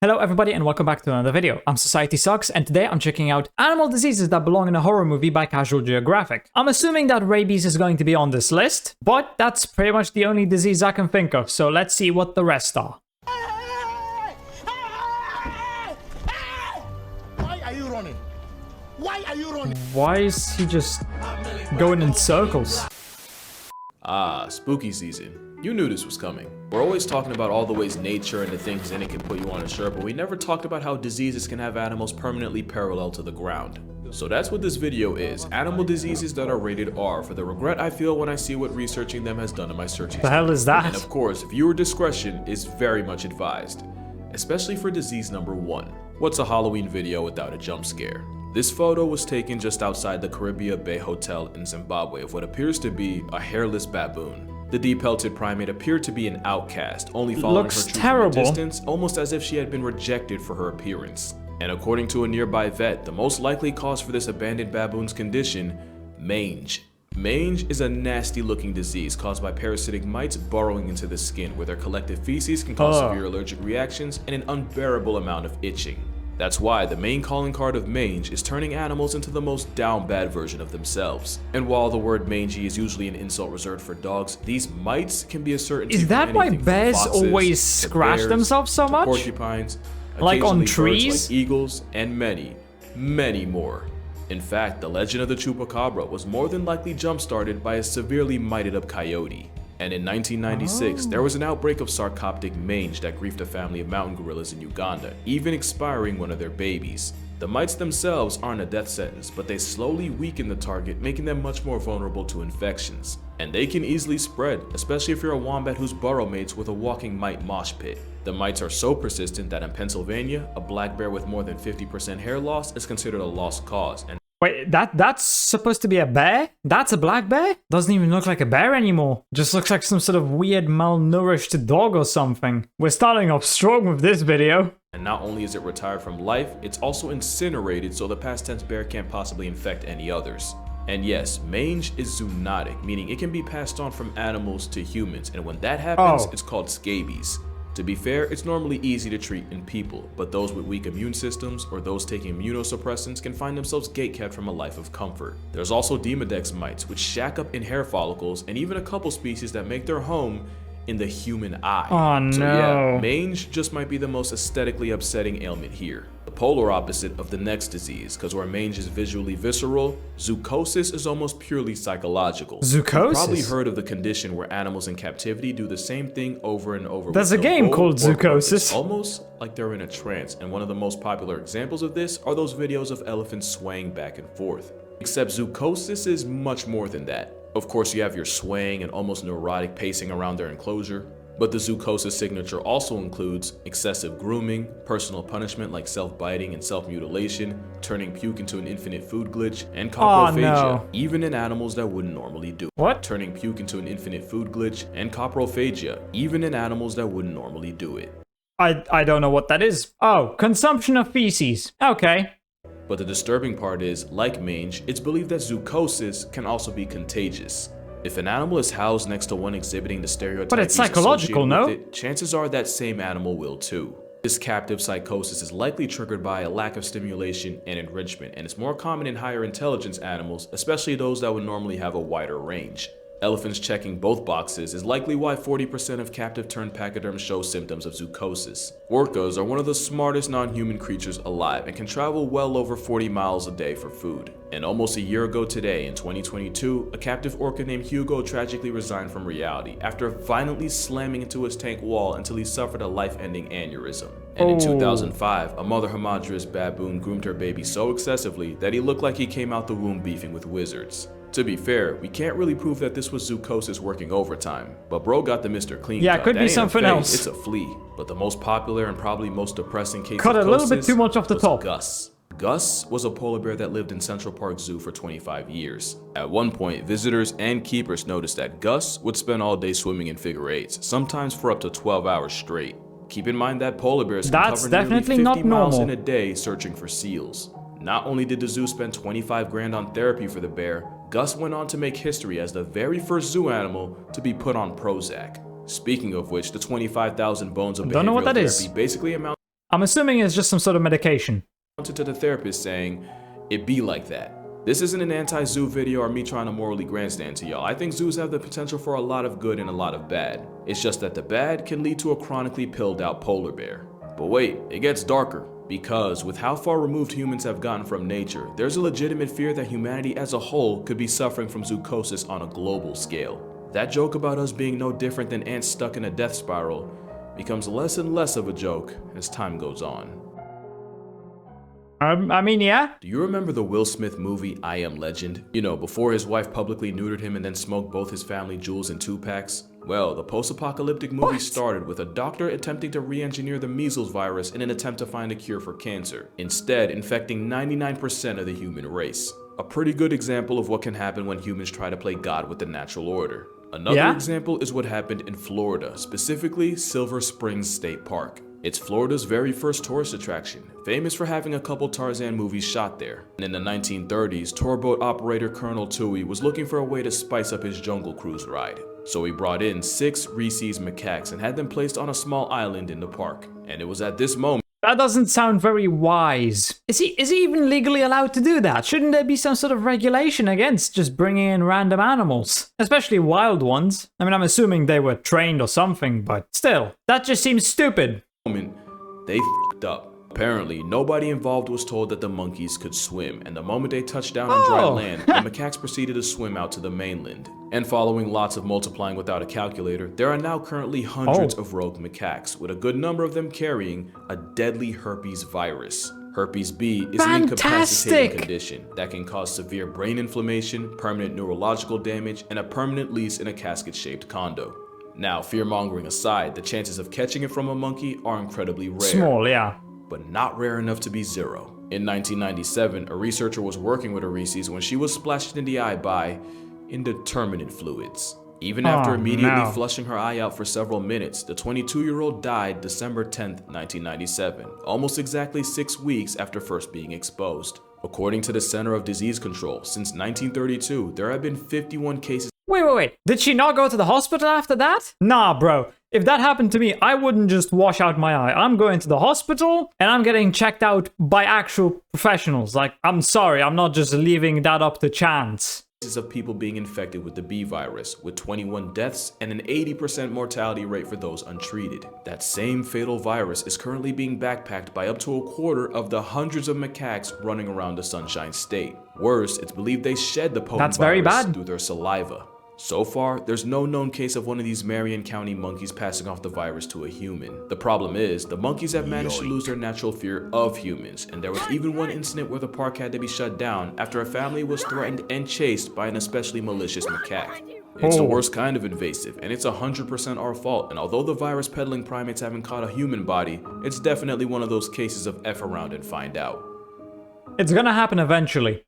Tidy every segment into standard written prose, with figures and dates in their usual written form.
Hello everybody and welcome back to another video. I'm SocietySucks and today I'm checking out animal diseases that belong in a horror movie by Casual Geographic. I'm assuming that rabies is going to be on this list, but that's pretty much the only disease I can think of, so let's see what the rest are. Why are you running? Why are you running? Why is he just going in circles? Ah, spooky season. You knew this was coming. We're always talking about all the ways nature and the things in it can put you on a shirt, but we never talked about how diseases can have animals permanently parallel to the ground. So that's what this video is, animal diseases that are rated R, for the regret I feel when I see what researching them has done in my searching. The hell is that? And of course, viewer discretion is very much advised, especially for disease number 1. What's a Halloween video without a jump scare? This photo was taken just outside the Caribbean Bay Hotel in Zimbabwe of what appears to be a hairless baboon. The deep-pelted primate appeared to be an outcast, only following her troop from a distance, almost as if she had been rejected for her appearance. And according to a nearby vet, the most likely cause for this abandoned baboon's condition, mange. Mange is a nasty-looking disease caused by parasitic mites burrowing into the skin, where their collective feces can cause severe allergic reactions and an unbearable amount of itching. That's why the main calling card of mange is turning animals into the most down bad version of themselves. And while the word mangy is usually an insult reserved for dogs, these mites can be a certainty. Is that why bears always scratch themselves so much? Porcupines, like on trees? Birds like eagles, and many, many more. In fact, the legend of the chupacabra was more than likely jump-started by a severely mited up coyote. And in 1996, there was an outbreak of sarcoptic mange that griefed a family of mountain gorillas in Uganda, even expiring one of their babies. The mites themselves aren't a death sentence, but they slowly weaken the target, making them much more vulnerable to infections. And they can easily spread, especially if you're a wombat whose burrow mates with a walking mite mosh pit. The mites are so persistent that in Pennsylvania, a black bear with more than 50% hair loss is considered a lost cause. And Wait, that's supposed to be a bear? That's a black bear? Doesn't even look like a bear anymore. Just looks like some sort of weird malnourished dog or something. We're starting off strong with this video. And not only is it retired from life, it's also incinerated so the past tense bear can't possibly infect any others. And yes, mange is zoonotic, meaning it can be passed on from animals to humans, and when that happens, it's called scabies. To be fair, it's normally easy to treat in people, but those with weak immune systems or those taking immunosuppressants can find themselves gatekept from a life of comfort. There's also Demodex mites, which shack up in hair follicles, and even a couple species that make their home in the human eye. Oh no. So yeah, mange just might be the most aesthetically upsetting ailment here. The polar opposite of the next disease, because where mange is visually visceral, zoochosis is almost purely psychological. Zoochosis? You've probably heard of the condition where animals in captivity do the same thing over and over. There's a game called Zoochosis. Almost like they're in a trance, and one of the most popular examples of this are those videos of elephants swaying back and forth. Except zoochosis is much more than that. Of course, you have your swaying and almost neurotic pacing around their enclosure, but the zoochosis signature also includes excessive grooming, personal punishment like self-biting and self-mutilation, turning puke into an infinite food glitch, and coprophagia, even in animals that wouldn't normally do. What? Turning puke into an infinite food glitch, and coprophagia, even in animals that wouldn't normally do it. I don't know what that is. Oh, consumption of feces. Okay. But the disturbing part is, like mange, it's believed that zoochosis can also be contagious. If an animal is housed next to one exhibiting the stereotype, but it's psychological, no? Chances are that same animal will too. This captive psychosis is likely triggered by a lack of stimulation and enrichment, and it's more common in higher intelligence animals, especially those that would normally have a wider range. Elephants checking both boxes is likely why 40% of captive turned pachyderms show symptoms of zoochosis. Orcas are one of the smartest non-human creatures alive and can travel well over 40 miles a day for food. And almost a year ago today, in 2022, a captive orca named Hugo tragically resigned from reality after violently slamming into his tank wall until he suffered a life-ending aneurysm. And in 2005, a mother hamadryas baboon groomed her baby so excessively that he looked like he came out the womb beefing with wizards. To be fair, we can't really prove that this was zoochosis working overtime, but bro got the Mr. Clean cut. Yeah, it could be something else. It's a flea, but the most popular and probably most depressing case cut of a little bit too much off the top. Gus. Gus was a polar bear that lived in Central Park Zoo for 25 years. At one point, visitors and keepers noticed that Gus would spend all day swimming in figure eights, sometimes for up to 12 hours straight. Keep in mind that polar bears can cover nearly 50 miles in a day searching for seals. Not only did the zoo spend 25 grand on therapy for the bear, Gus went on to make history as the very first zoo animal to be put on Prozac. Speaking of which, the 25,000 bones of behavioral therapy basically amount I'm assuming it's just some sort of medication. To the therapist saying, "It be like that." This isn't an anti-zoo video or me trying to morally grandstand to y'all. I think zoos have the potential for a lot of good and a lot of bad. It's just that the bad can lead to a chronically pilled out polar bear. But wait, it gets darker. Because with how far removed humans have gotten from nature, there's a legitimate fear that humanity as a whole could be suffering from zoochosis on a global scale. That joke about us being no different than ants stuck in a death spiral becomes less and less of a joke as time goes on. I mean, yeah. Do you remember the Will Smith movie I Am Legend? You know, before his wife publicly neutered him and then smoked both his family jewels in 2-packs? Well, the post-apocalyptic movie started with a doctor attempting to re-engineer the measles virus in an attempt to find a cure for cancer, instead infecting 99% of the human race. A pretty good example of what can happen when humans try to play God with the natural order. Another example is what happened in Florida, specifically Silver Springs State Park. It's Florida's very first tourist attraction, famous for having a couple Tarzan movies shot there. And in the 1930s, tourboat operator Colonel Toohey was looking for a way to spice up his Jungle Cruise ride. So he brought in 6 rhesus macaques and had them placed on a small island in the park. And it was at this moment that doesn't sound very wise. Is he even legally allowed to do that? Shouldn't there be some sort of regulation against just bringing in random animals? Especially wild ones. I mean, I'm assuming they were trained or something, but still, that just seems stupid. They f***ed up. Apparently, nobody involved was told that the monkeys could swim, and the moment they touched down on dry land, the macaques proceeded to swim out to the mainland. And following lots of multiplying without a calculator, there are now currently hundreds of rogue macaques, with a good number of them carrying a deadly herpes virus. Herpes B is an incapacitating condition that can cause severe brain inflammation, permanent neurological damage, and a permanent lease in a casket-shaped condo. Now, fear-mongering aside, the chances of catching it from a monkey are incredibly rare. Small, yeah. But not rare enough to be zero. In 1997, a researcher was working with a rhesus when she was splashed in the eye by indeterminate fluids. Even after immediately flushing her eye out for several minutes, the 22-year-old died December 10th, 1997, almost exactly 6 weeks after first being exposed. According to the Center of Disease Control, since 1932, there have been 51 cases. Wait. Did she not go to the hospital after that? Nah, bro. If that happened to me, I wouldn't just wash out my eye. I'm going to the hospital and I'm getting checked out by actual professionals. Like, I'm sorry, I'm not just leaving that up to chance. Of people being infected with the B virus, with 21 deaths and an 80% mortality rate for those untreated. That same fatal virus is currently being backpacked by up to a quarter of the hundreds of macaques running around the Sunshine State. Worse, it's believed they shed the potent virus through their saliva. So far, there's no known case of one of these Marion County monkeys passing off the virus to a human. The problem is, the monkeys have managed to lose their natural fear of humans, and there was even one incident where the park had to be shut down after a family was threatened and chased by an especially malicious macaque. It's the worst kind of invasive, and it's 100% our fault, and although the virus peddling primates haven't caught a human body, it's definitely one of those cases of F around and find out. It's gonna happen eventually.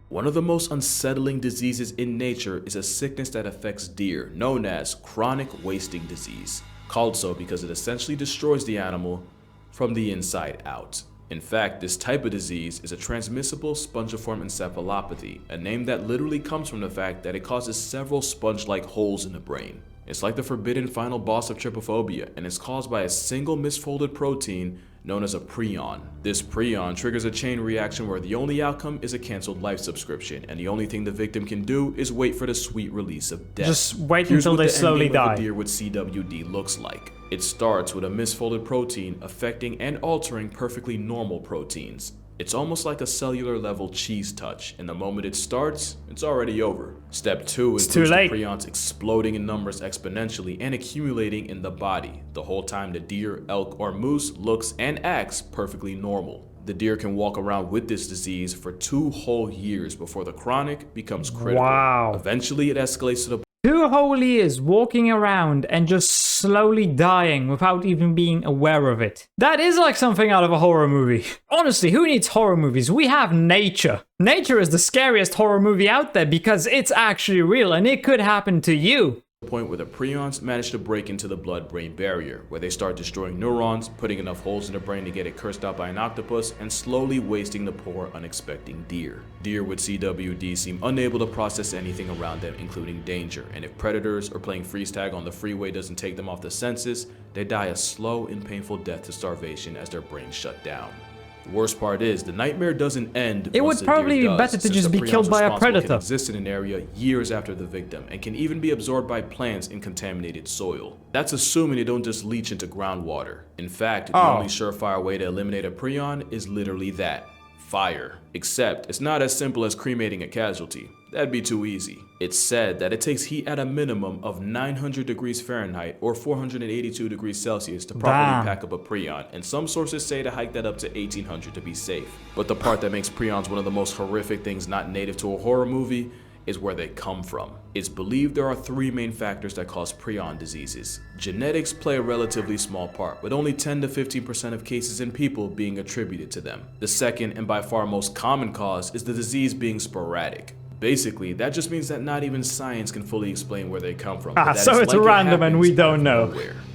One of the most unsettling diseases in nature is a sickness that affects deer, known as chronic wasting disease, called so because it essentially destroys the animal from the inside out. In fact, this type of disease is a transmissible spongiform encephalopathy, a name that literally comes from the fact that it causes several sponge-like holes in the brain. It's like the forbidden final boss of trypophobia, and it's caused by a single misfolded protein known as a prion. This prion triggers a chain reaction where the only outcome is a canceled life subscription, and the only thing the victim can do is wait for the sweet release of death. Just wait until they slowly die. Here's what the deer with CWD looks like. It starts with a misfolded protein affecting and altering perfectly normal proteins. It's almost like a cellular level cheese touch, and the moment it starts, it's already over. Step 2 includes the prions exploding in numbers exponentially and accumulating in the body. The whole time the deer, elk, or moose looks and acts perfectly normal. The deer can walk around with this disease for 2 whole years before the chronic becomes critical. Wow. Eventually it escalates to the 2 whole years walking around and just slowly dying without even being aware of it. That is like something out of a horror movie. Honestly, who needs horror movies? We have nature. Nature is the scariest horror movie out there because it's actually real and it could happen to you. point where the prions manage to break into the blood-brain barrier, where they start destroying neurons, putting enough holes in the brain to get it cursed out by an octopus, and slowly wasting the poor, unexpecting deer. Deer with CWD seem unable to process anything around them, including danger, and if predators or playing freeze tag on the freeway doesn't take them off the senses, they die a slow and painful death to starvation as their brains shut down. The worst part is, the nightmare doesn't end. It would probably be better to just be killed by a predator. Can exist in an area years after the victim and can even be absorbed by plants in contaminated soil. That's assuming they don't just leach into groundwater. In fact, the only surefire way to eliminate a prion is literally that: fire. Except, it's not as simple as cremating a casualty. That'd be too easy. It's said that it takes heat at a minimum of 900 degrees Fahrenheit or 482 degrees Celsius to properly pack up a prion, and some sources say to hike that up to 1800 to be safe. But the part that makes prions one of the most horrific things not native to a horror movie is where they come from. It's believed there are 3 main factors that cause prion diseases. Genetics play a relatively small part, with only 10 to 15% of cases in people being attributed to them. The second and by far most common cause is the disease being sporadic. Basically, that just means that not even science can fully explain where they come from. So it's random and we don't know.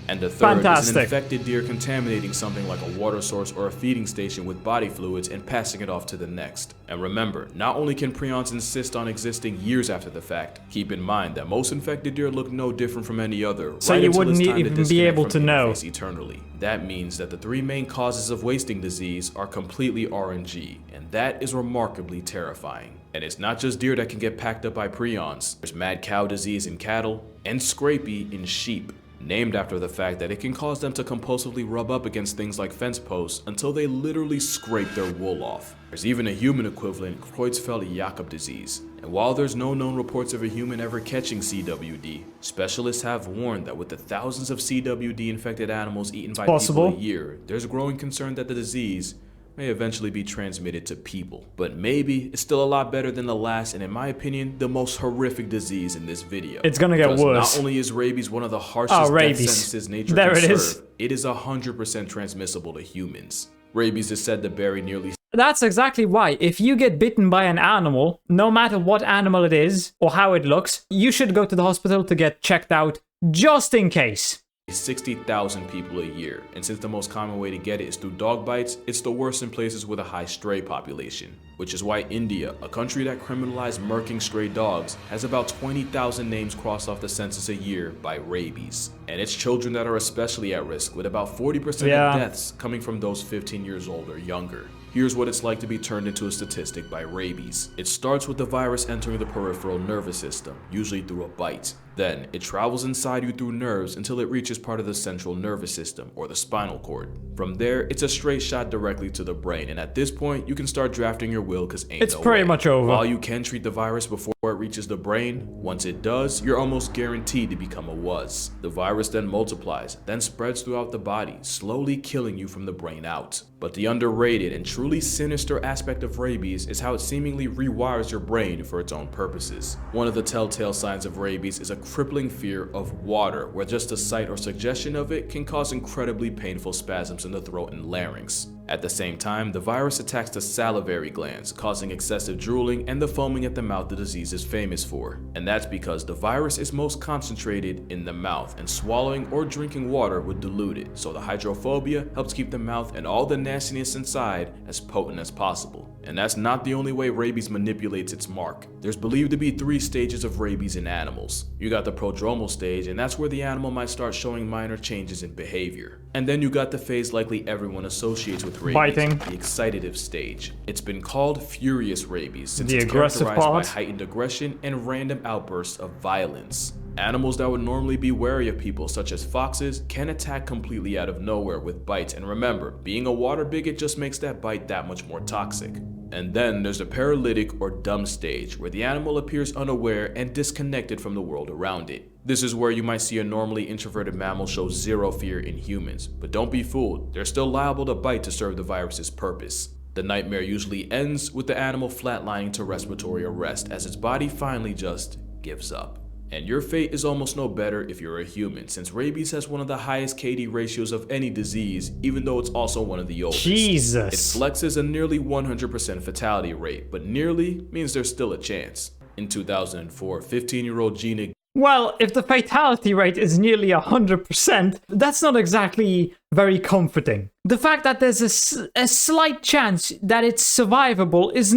And the third is an infected deer contaminating something like a water source or a feeding station with body fluids and passing it off to the next. And remember, not only can prions insist on existing years after the fact, keep in mind that most infected deer look no different from any other. So you wouldn't even be able to know. Eternally. That means that the 3 main causes of wasting disease are completely RNG, and that is remarkably terrifying. And it's not just deer that can get packed up by prions. There's mad cow disease in cattle and scrapie in sheep, named after the fact that it can cause them to compulsively rub up against things like fence posts until they literally scrape their wool off. There's even a human equivalent, Creutzfeldt-Jakob disease. And while there's no known reports of a human ever catching CWD, specialists have warned that with the thousands of CWD infected animals eaten by people a year, there's growing concern that the disease may eventually be transmitted to people. But maybe it's still a lot better than the last, and in my opinion, the most horrific disease in this video. It's gonna get worse. Not only is rabies one of the harshest death sentences nature can serve, it is 100% transmissible to humans. Rabies is said to bury nearly... That's exactly why. If you get bitten by an animal, no matter what animal it is or how it looks, you should go to the hospital to get checked out just in case. 60,000 people a year, and since the most common way to get it is through dog bites, it's the worst in places with a high stray population, which is why India, a country that criminalized murking stray dogs, has about 20,000 names crossed off the census a year by rabies. And it's children that are especially at risk, with about 40% of deaths coming from those 15 years old or younger. Here's what it's like to be turned into a statistic by rabies. It starts with the virus entering the peripheral nervous system, usually through a bite. Then, it travels inside you through nerves until it reaches part of the central nervous system, or the spinal cord. From there, it's a straight shot directly to the brain, and at this point, you can start drafting your will because ain't no way. It's pretty much over. While you can treat the virus before it reaches the brain, once it does, you're almost guaranteed to become a WUS. The virus then multiplies, then spreads throughout the body, slowly killing you from the brain out. But the underrated and truly sinister aspect of rabies is how it seemingly rewires your brain for its own purposes. One of the telltale signs of rabies is a crippling fear of water, where just the sight or suggestion of it can cause incredibly painful spasms in the throat and larynx. At the same time, the virus attacks the salivary glands, causing excessive drooling and the foaming at the mouth the disease is famous for. And that's because the virus is most concentrated in the mouth, and swallowing or drinking water would dilute it, so the hydrophobia helps keep the mouth and all the nastiness inside as potent as possible. And that's not the only way rabies manipulates its mark. There's believed to be 3 stages of rabies in animals. You got the prodromal stage, and that's where the animal might start showing minor changes in behavior. And then you got the phase likely everyone associates with rabies, biting, the excitative stage. It's been called furious rabies since it's characterized by heightened aggression and random outbursts of violence. Animals that would normally be wary of people, such as foxes, can attack completely out of nowhere with bites, and remember, being a water bigot just makes that bite that much more toxic. And then there's the paralytic or dumb stage, where the animal appears unaware and disconnected from the world around it. This is where you might see a normally introverted mammal show zero fear in humans, but don't be fooled, they're still liable to bite to serve the virus's purpose. The nightmare usually ends with the animal flatlining to respiratory arrest as its body finally just gives up. And your fate is almost no better if you're a human, since rabies has one of the highest KD ratios of any disease, even though it's also one of the oldest. Jesus. It flexes a nearly 100% fatality rate, but nearly means there's still a chance. In 2004, 15-year-old Gina Well, if the fatality rate is nearly 100%, that's not exactly very comforting. The fact that there's a slight chance that it's survivable is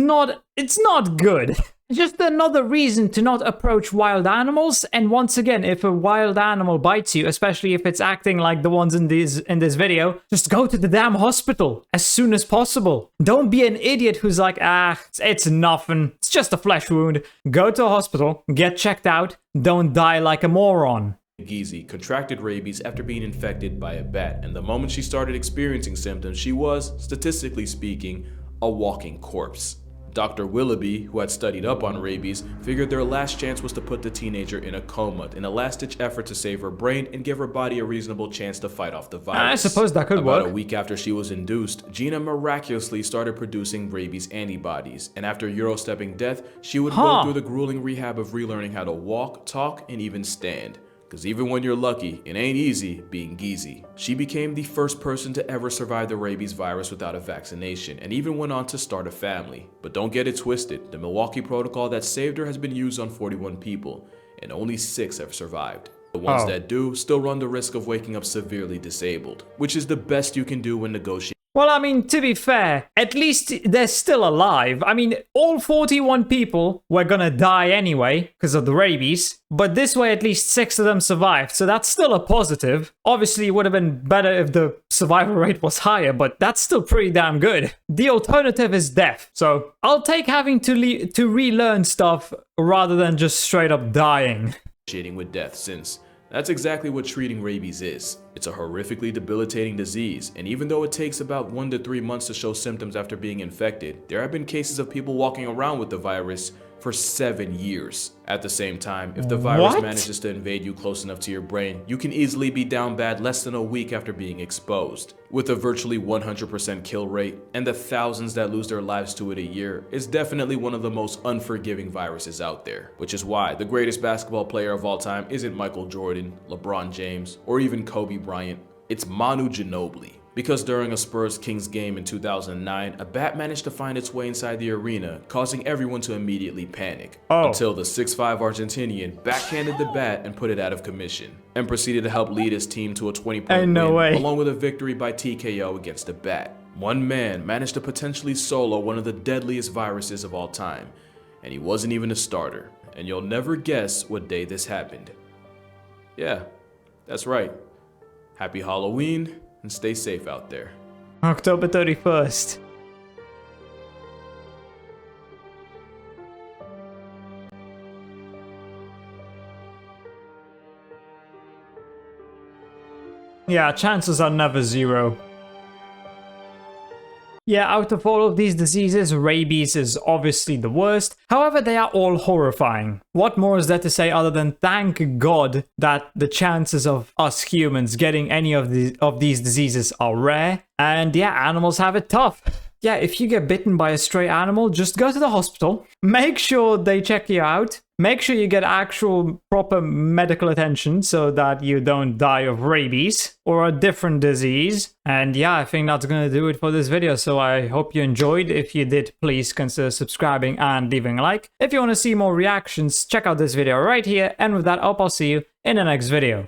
it's not good. Just another reason to not approach wild animals, and once again, if a wild animal bites you, especially if it's acting like the ones in this video, just go to the damn hospital as soon as possible. Don't be an idiot who's like, it's nothing, it's just a flesh wound. Go to a hospital, get checked out, don't die like a moron. Gizi contracted rabies after being infected by a bat, and the moment she started experiencing symptoms, she was, statistically speaking, a walking corpse. Dr. Willoughby, who had studied up on rabies, figured their last chance was to put the teenager in a coma in a last-ditch effort to save her brain and give her body a reasonable chance to fight off the virus. I suppose that could work. About a week after she was induced, Gina miraculously started producing rabies antibodies, and after Euro-stepping death, she would go through the grueling rehab of relearning how to walk, talk, and even stand. Cause even when you're lucky, it ain't easy being Gizi. She became the first person to ever survive the rabies virus without a vaccination, and even went on to start a family. But don't get it twisted, the Milwaukee protocol that saved her has been used on 41 people, and only 6 have survived. The ones that do still run the risk of waking up severely disabled, which is the best you can do when negotiating. Well, I mean, to be fair, at least they're still alive. I mean, all 41 people were gonna die anyway because of the rabies, but this way at least 6 of them survived, so that's still a positive. Obviously, it would have been better if the survival rate was higher, but that's still pretty damn good. The alternative is death, so I'll take having to relearn stuff rather than just straight up dying. With death, since that's exactly what treating rabies is. It's a horrifically debilitating disease, and even though it takes about 1 to 3 months to show symptoms after being infected, there have been cases of people walking around with the virus for 7 years. At the same time, if the virus manages to invade you close enough to your brain, you can easily be down bad less than a week after being exposed. With a virtually 100% kill rate, and the thousands that lose their lives to it a year, it's definitely one of the most unforgiving viruses out there. Which is why the greatest basketball player of all time isn't Michael Jordan, LeBron James, or even Kobe Bryant. It's Manu Ginobili. Because during a Spurs-Kings game in 2009, a bat managed to find its way inside the arena, causing everyone to immediately panic. Until the 6'5" Argentinian backhanded the bat and put it out of commission, and proceeded to help lead his team to a 20-point win, along with a victory by TKO against the bat. One man managed to potentially solo one of the deadliest viruses of all time, and he wasn't even a starter. And you'll never guess what day this happened. Yeah, that's right. Happy Halloween, and stay safe out there. October 31st. Yeah, chances are never 0. Yeah, out of all of these diseases, rabies is obviously the worst. However, they are all horrifying. What more is there to say other than thank God that the chances of us humans getting any of these diseases are rare. And yeah, animals have it tough. Yeah, if you get bitten by a stray animal, just go to the hospital. Make sure they check you out. Make sure you get actual proper medical attention so that you don't die of rabies or a different disease. And yeah, I think that's gonna do it for this video. So I hope you enjoyed. If you did, please consider subscribing and leaving a like. If you want to see more reactions, check out this video right here. And with that, I'll see you in the next video.